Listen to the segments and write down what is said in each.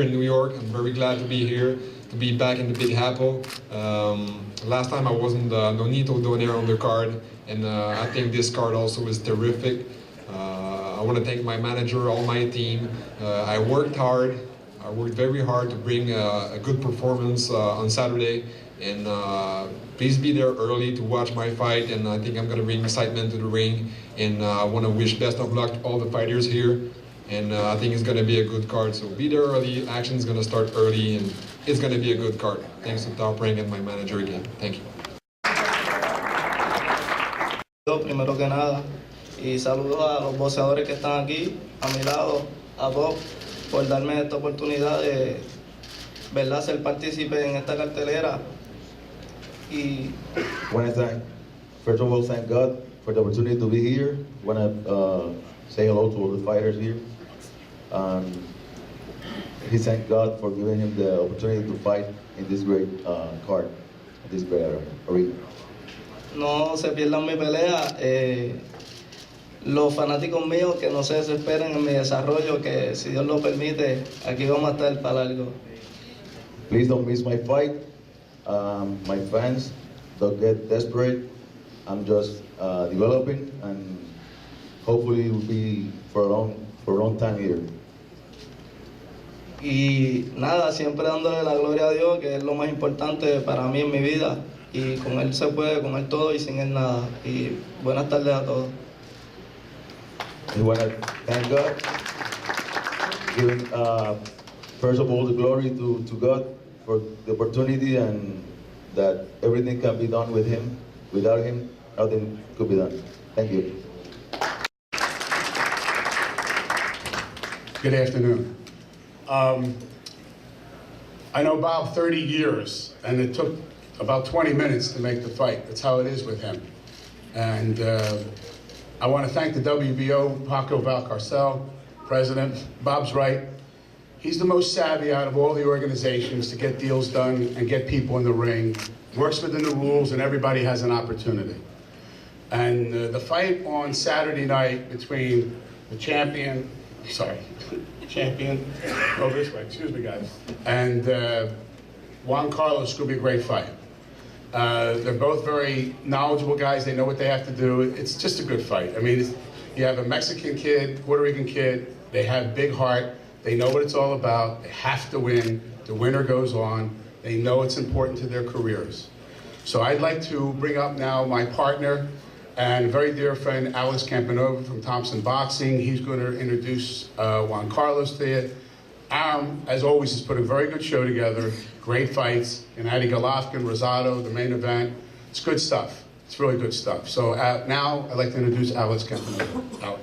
in New York. I'm very glad to be here, to be back in the Big Apple. Last time I wasn't Nonito Donaire on the card, and I think this card also is terrific. I want to thank my manager, all my team. I worked hard. I worked very hard to bring a good performance on Saturday, and please be there early to watch my fight, and I think I'm going to bring excitement to the ring, and I want to wish best of luck to all the fighters here, and I think it's going to be a good card, so be there early, action is going to start early, and it's going to be a good card. Thanks to Top Rank and my manager again. Thank you. Primero que nada, y saludo a los boxeadores que están aquí, a mi lado, a Bob, por darme esta oportunidad de, ¿verdad?, ser partícipe en esta cartelera. Y First of all, thank God for the opportunity to be here. I want to say hello to all the fighters here. He thanked God for giving him the opportunity to fight in this great card, in this great arena. no se pierdan mi pelea. Los fanáticos míos que no se desesperen en mi desarrollo, que si Dios lo permite, aquí vamos a estar para largo. Please don't miss my fight. My fans, don't get desperate. I'm just developing, and hopefully it will be for a long time here. Y nada, siempre dándole la gloria a Dios, que es lo más importante para mí en mi vida. Y con Él se puede, con Él todo y sin Él nada. Y buenas tardes a todos. We want to thank God, giving first of all the glory to God for the opportunity, and that everything can be done with Him. Without Him, nothing could be done. Thank you. Good afternoon. I know Bob 30 years, and it took about 20 minutes to make the fight. That's how it is with him. And I want to thank the WBO, Paco Valcarcel, president. Bob's right. He's the most savvy out of all the organizations to get deals done and get people in the ring. Works within the rules, and everybody has an opportunity. And the fight on Saturday night between the champion, over this way, excuse me guys, and Juan Carlos is going to be a great fight. They're both very knowledgeable guys. They know what they have to do. It's just a good fight. I mean, you have a Mexican kid, Puerto Rican kid. They have big heart. They know what it's all about. They have to win. The winner goes on. They know it's important to their careers. So I'd like to bring up now my partner and very dear friend, Alex Campanova from Thompson Boxing. He's going to introduce Juan Carlos to you. As always, has put a very good show together. Great fights. Gennady Golovkin, Rosado, the main event. It's good stuff. It's really good stuff. So now I'd like to introduce Alex Campanova. Alex.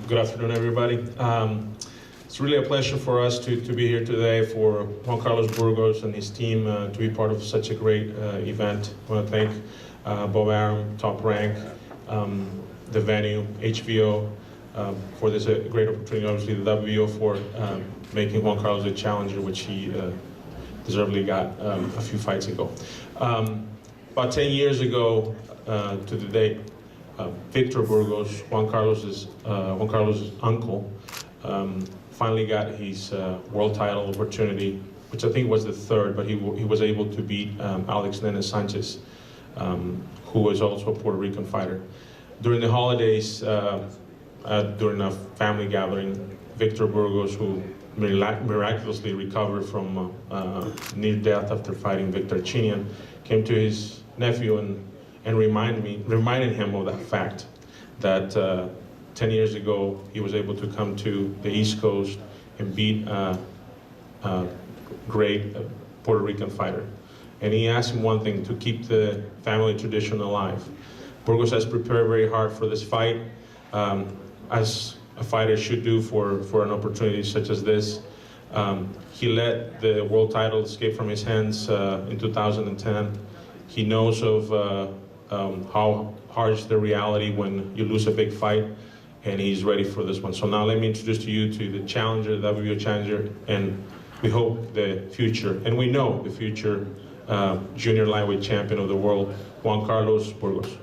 Good afternoon, everybody. It's really a pleasure for us to be here today, for Juan Carlos Burgos and his team to be part of such a great event. I want to thank Bob Arum, Top Rank, the venue, HBO, for this great opportunity, obviously the WBO for making Juan Carlos a challenger, which he deservedly got a few fights ago. About 10 years ago to the date, Victor Burgos, Juan Carlos's uncle, finally got his world title opportunity, which I think was the third, but he was able to beat Alex Nene Sanchez, who was also a Puerto Rican fighter. During the holidays, during a family gathering, Victor Burgos, who miraculously recovered from near death after fighting Victor Chinian, came to his nephew and reminded him of that fact, that 10 years ago he was able to come to the East Coast and beat a great Puerto Rican fighter. And he asked him one thing: to keep the family tradition alive. Burgos has prepared very hard for this fight, as a fighter should do for an opportunity such as this. He let the world title escape from his hands in 2010. He knows of how harsh the reality when you lose a big fight, and he's ready for this one. So now let me introduce to you to the challenger, the WBO challenger, and we hope the future, and we know the future junior lightweight champion of the world, Juan Carlos Burgos.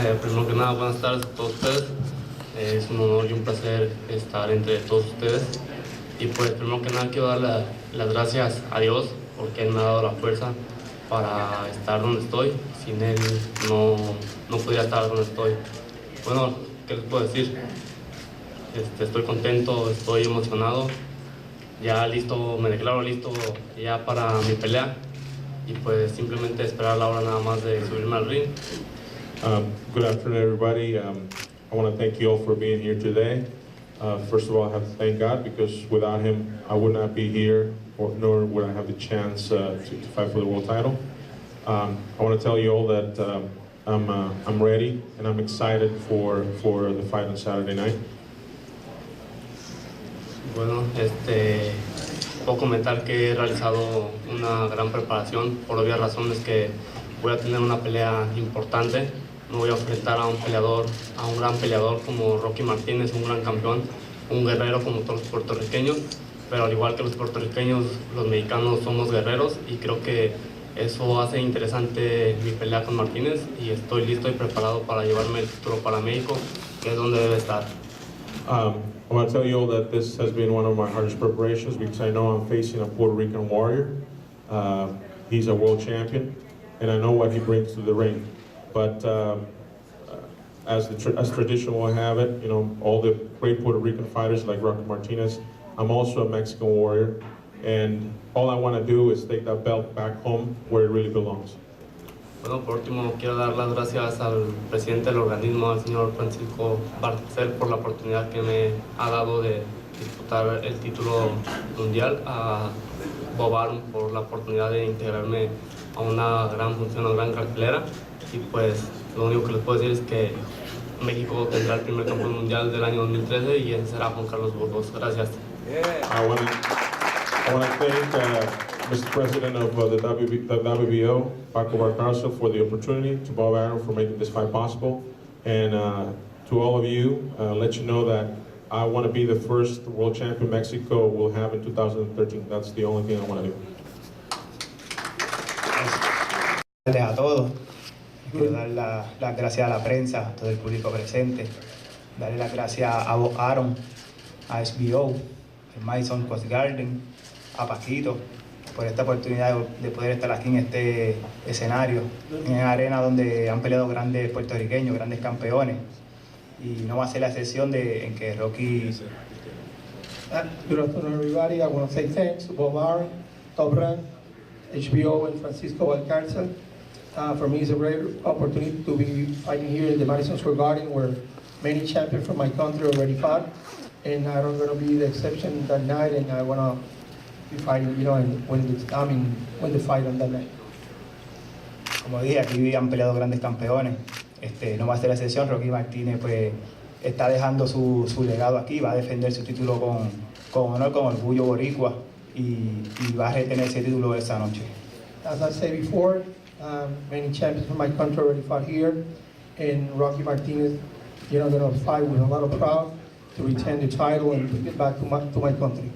Primero que nada, buenas tardes a todos ustedes. Es un honor y un placer estar entre todos ustedes. Y pues primero que nada quiero dar las gracias a Dios porque Él me ha dado la fuerza para estar donde estoy. Sin Él no podría estar donde estoy. Bueno, ¿qué les puedo decir? Estoy contento, estoy emocionado. Ya listo, me declaro listo ya para mi pelea. Y pues simplemente esperar la hora nada más de subirme al ring. Good afternoon, everybody. I want to thank you all for being here today. First of all, I have to thank God because without Him, I would not be here, nor would I have the chance to fight for the world title. I want to tell you all that I'm ready and I'm excited for the fight on Saturday night. Bueno, puedo comentar que he realizado una gran preparación por obvias razones que voy a tener una pelea importante. Me voy a enfrentar a un gran peleador como Rocky Martinez, un gran campeón, un guerrero como todos los puertorriqueños, pero al igual que los puertorriqueños, los mexicanos somos guerreros y creo que eso hace interesante mi pelea con Martinez y estoy listo y preparado para llevarme el título para México, que es donde debe estar. I want to tell you all that this has been one of my hardest preparations because I know I'm facing a Puerto Rican warrior. He's a world champion, and I know what he brings to the ring. But as tradition will have it, you know, all the great Puerto Rican fighters like Rocky Martinez, I'm also a Mexican warrior, and all I want to do is take that belt back home where it really belongs. Bueno, por último, quiero dar las gracias al presidente del organismo, al señor Francisco Barcel, por la oportunidad que me ha dado de disputar el título mundial, a Bob Arum por la oportunidad de integrarme a una gran función, a una gran cartelera. Y pues lo único que les puedo decir es que México tendrá el primer campeón mundial del año 2013 y ese será Juan Carlos Burgos. Gracias. I want to thank Mr. President of the WBO, Paco Barcaso, for the opportunity, to Bob Arum for making this fight possible, and to all of you, let you know that I want to be the first world champion Mexico will have in 2013. That's the only thing I want to do. A todos, quiero dar las gracias a la prensa, a todo el público presente, darle las gracias a Bob Arum, a HBO, a Madison Square Garden, a Paquito, por esta oportunidad de poder estar aquí en este escenario, en una arena donde han peleado grandes puertorriqueños, grandes campeones, y no va a ser la excepción en que Rocky... Good afternoon, everybody. I want to say thanks to Bob Arum, Top Rank, HBO, and Francisco Valcárcel. For me, it's a great opportunity to be fighting here in the Madison Square Garden, where many champions from my country already fought, and I'm going to be the exception that night, and I want to be fighting, you know, and win the fight on that night. Como dije, aquí han peleado grandes campeones. No va a ser la excepción. Rocky Martinez pues está dejando su legado aquí, va a defender su título con honor, con orgullo boricua y va a retener ese título esa noche. As I said before, many champions from my country already fought here, and Rocky Martinez, you know, going to fight with a lot of pride to retain the title and to get back to my country.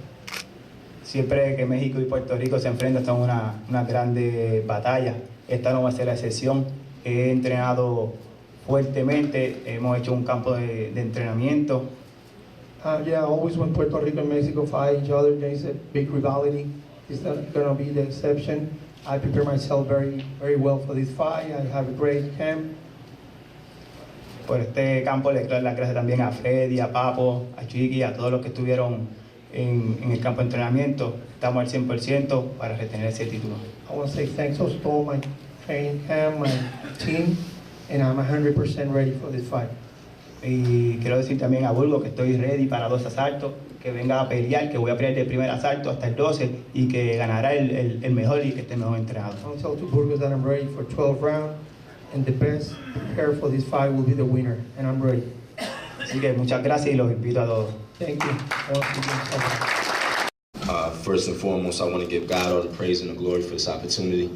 Siempre que México y Puerto Rico se enfrentan son una grande batalla. Esta no va a ser la excepción. He entrenado fuertemente, hemos hecho un campo de entrenamiento. Yeah, always when Puerto Rico and Mexico fight each other, there is a big rivalry. It's not going to be the exception. I prepare myself very, very well for this fight. I have a great camp. Por este campo le doy las gracias también a Freddy, a Papo, a Chiqui, a todos los que estuvieron en el campo de entrenamiento. Estamos al 100% para retener ese título. I want to say thanks also to all my training camp, my team, and I'm 100% ready for this fight. Y quiero decir también a Burgos que estoy ready para 2 asaltos, que venga a pelear, que voy a pelear del primer asalto hasta el 12 y que ganará el mejor y que esté mejor entrenado. I want to tell to Burgos that I'm ready for 12 rounds, and the best prepared for this fight will be the winner, and I'm ready. Así que muchas gracias y los invito a todos. Thank you. First and foremost, I want to give God all the praise and the glory for this opportunity.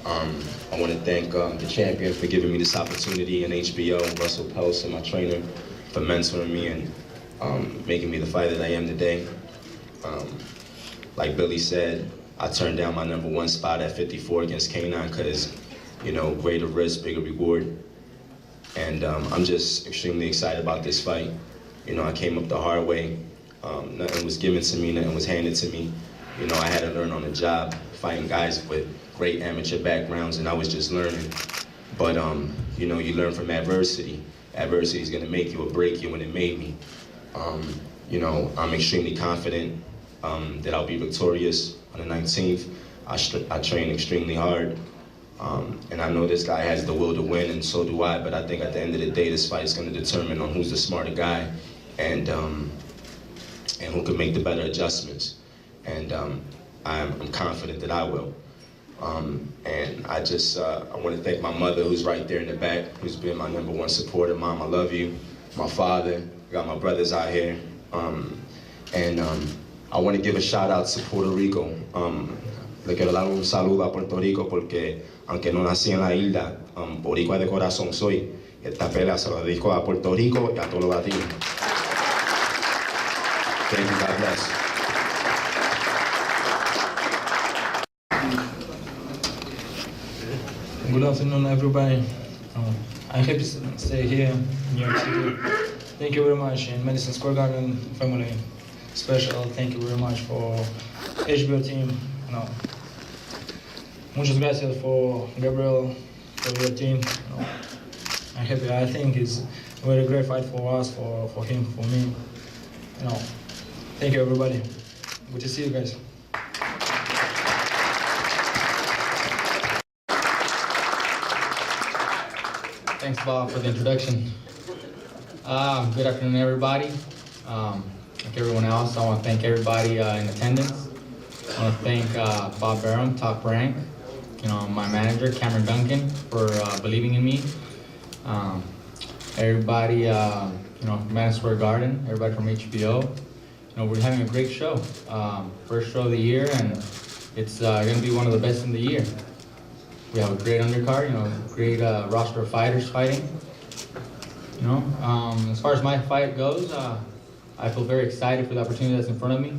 I want to thank the champion for giving me this opportunity, and HBO, Russell Pels, and my trainer for mentoring me and making me the fighter that I am today. Like Billy said, I turned down my #1 spot at 54 against K9 because, you know, greater risk, bigger reward. And I'm just extremely excited about this fight. You know, I came up the hard way. Nothing was given to me, nothing was handed to me. You know, I had to learn on the job, fighting guys with great amateur backgrounds, and I was just learning. But, you know, you learn from adversity. Adversity is going to make you or break you, and it made me. You know, I'm extremely confident that I'll be victorious on the 19th. I train extremely hard. And I know this guy has the will to win, and so do I, but I think at the end of the day, this fight is going to determine on who's the smarter guy and who can make the better adjustments. And I'm confident that I will. And I just, I want to thank my mother, who's right there in the back, who's been my #1 supporter. Mom, I love you. My father, I got my brothers out here. I want to give a shout out to Puerto Rico. Le quiero dar un saludo a Puerto Rico porque aunque no nací en la isla, boricua de corazón soy. Esta pelea se lo dedico a Puerto Rico y a todos los latinos. Thank you, God bless. Good afternoon, everybody. I'm happy to stay here in New York City. Thank you very much, in Madison Square Garden family. Special thank you very much for HBO team. Muchas gracias for Gabriel, for your team. I'm happy. I think it's a very great fight for us, for him, for me. Thank you, everybody. Good to see you guys. Thanks, Bob, for the introduction. Good afternoon, everybody. Like everyone else, I want to thank everybody in attendance. I want to thank Bob Barham, Top Rank, my manager, Cameron Duncan, for believing in me. Everybody, Madison Square Garden, everybody from HBO. We're having a great show. First show of the year, and it's going to be one of the best in the year. We have a great undercard, great roster of fighters fighting. As far as my fight goes, I feel very excited for the opportunity that's in front of me.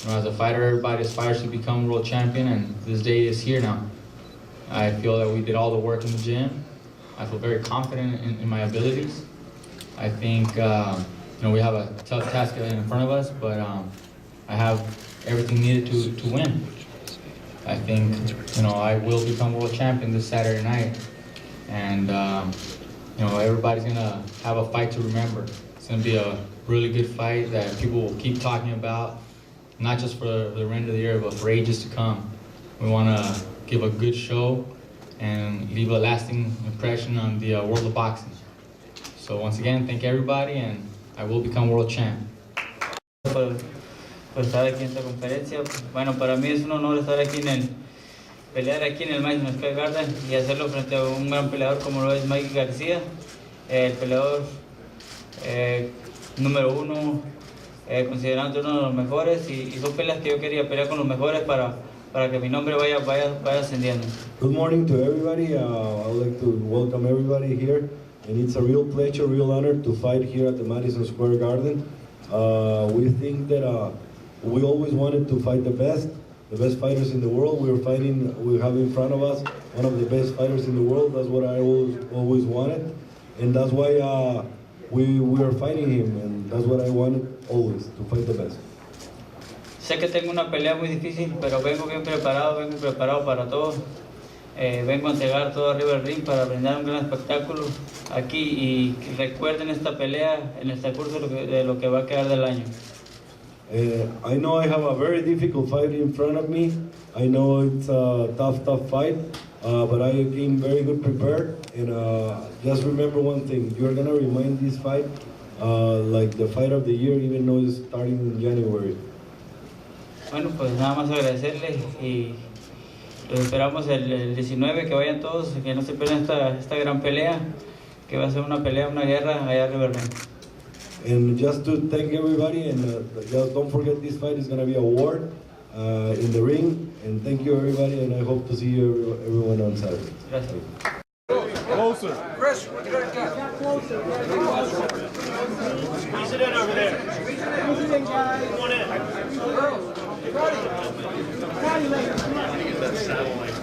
As a fighter, everybody aspires to become world champion, and this day is here now. I feel that we did all the work in the gym. I feel very confident in my abilities. I think we have a tough task in front of us, but I have everything needed to win. I think I will become world champion this Saturday night, and everybody's gonna have a fight to remember. It's gonna be a really good fight that people will keep talking about, not just for the end of the year, but for ages to come. We want to give a good show and leave a lasting impression on the world of boxing. So once again, thank everybody, and I will become world champ. Por estar aquí en esta conferencia. Bueno, para mí es un honor estar aquí pelear aquí en el Madison Square Garden y hacerlo frente a un gran peleador como lo es Mikey Garcia, el peleador número 1, considerando uno de los mejores, y son peleas que yo quería pelear con los mejores para que mi nombre vaya ascendiendo. Good morning to everybody. I would like to welcome everybody here, and it's a real pleasure, real honor to fight here at the Madison Square Garden. We think that we always wanted to fight the best fighters in the world. We have in front of us one of the best fighters in the world. That's what I always wanted, and that's why we are fighting him, and that's what I wanted always, to fight the best. Sé que tengo una pelea muy difícil, pero vengo preparado para todo. Vengo a entregar todo arriba del ring para brindar un gran espectáculo aquí, y recuerden esta pelea en el transcurso de lo que va a quedar del año. I know I have a very difficult fight in front of me. I know it's a tough fight, but I came very good prepared. And just remember one thing: you're gonna remind this fight like the fight of the year, even though it's starting in January. Bueno, pues nada más agradecerles, y los esperamos el 19, que vayan todos, que no se pierdan esta gran pelea, que va a ser una guerra allá arriba del ring. And just to thank everybody, and just don't forget, this fight is going to be a war in the ring. And thank you, everybody, and I hope to see everyone on Saturday. Gracias. Closer. Chris, get closer. Squeeze it in over there. Squeeze it in, guys. Come on in. Get that satellite.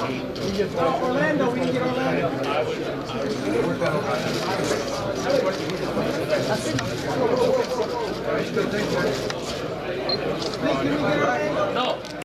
Orlando, we can get Orlando. No.